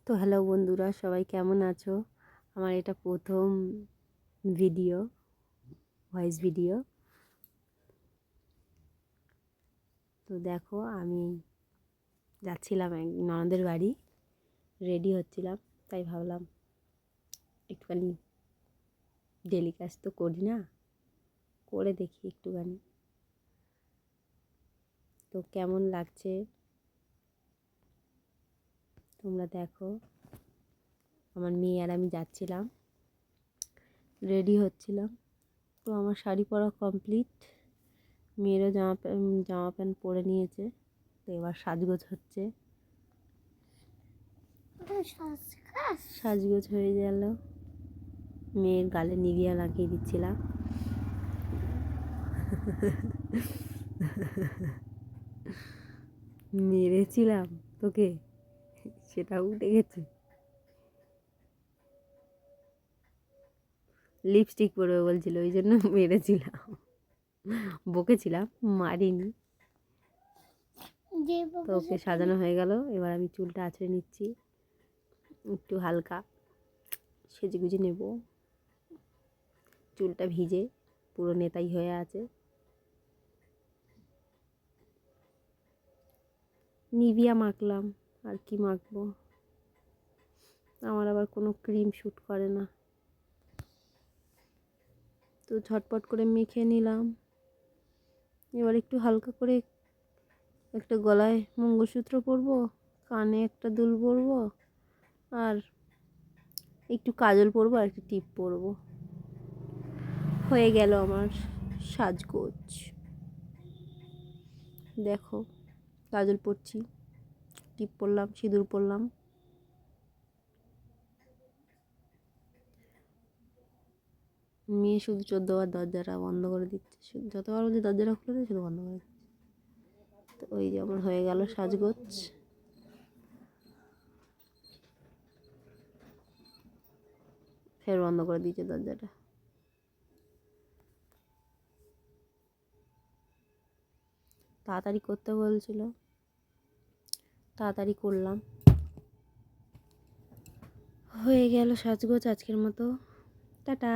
তো হ্যালো বন্ধুরা, সবাই কেমন আছো? আমার এটা প্রথম ভিডিও, ভয়েস ভিডিও। তো দেখো, আমি যাচ্ছিলাম এক ননদের বাড়ি, রেডি হচ্ছিলাম, তাই ভাবলাম একটুখানি ডেলি কাজ তো করি না, করে দেখি একটুখানি। তো কেমন লাগছে তোমরা দেখো। আমার মেয়ে আর আমি যাচ্ছিলাম, রেডি হচ্ছিলাম। তো আমার শাড়ি পরা কমপ্লিট, মেয়েরও জামা প্যান্ট পরে নিয়েছে। তো এবার সাজগোজ হচ্ছে, সাজগোজ হয়ে গেল। মেয়ের গালে নিভিয়া লাগিয়ে দিচ্ছিলাম। মেরেছিলাম তোকে, সেটা উঠে গেছে। লিপস্টিক পরবে বলছিল, ওই জন্য মেরেছিলাম, বকেছিলাম, মারিনি। তো ওকে সাজানো হয়ে গেল। এবার আমি চুলটা আঁচড়ে নিচ্ছি, একটু হালকা সেজেগুজে নেব। চুলটা ভিজে পুরো নেতাই হয়ে আছে। নিভিয়া মাখলাম, আর কি মাখবো, আমার আবার কোনো ক্রিম শ্যুট করে না। তো ঝটপট করে মেখে নিলাম। এবার একটু হালকা করে একটা গলায় মঙ্গলসূত্র পরবো, কানে একটা দুল পরবো, আর একটু কাজল পরবো, আর একটু টিপ পরবো। হয়ে গেল আমার সাজগোজ। দেখো, কাজল পরছি, টিপ পরলাম, সিঁদুর পরলাম। মেয়ে শুধু 14বার দরজাটা বন্ধ করে দিচ্ছে, যতবার বলছে দরজাটা খুলে দিয়ে শুধু বন্ধ করে দিচ্ছে। তো ওই যে আমার হয়ে গেল সাজগোজ। ফের বন্ধ করে দিয়েছে দরজাটা। তাড়াতাড়ি করতে বলছিল, তাড়াতাড়ি করলাম। হয়ে গেল সাজগোজ আজকের মতো। টাটা।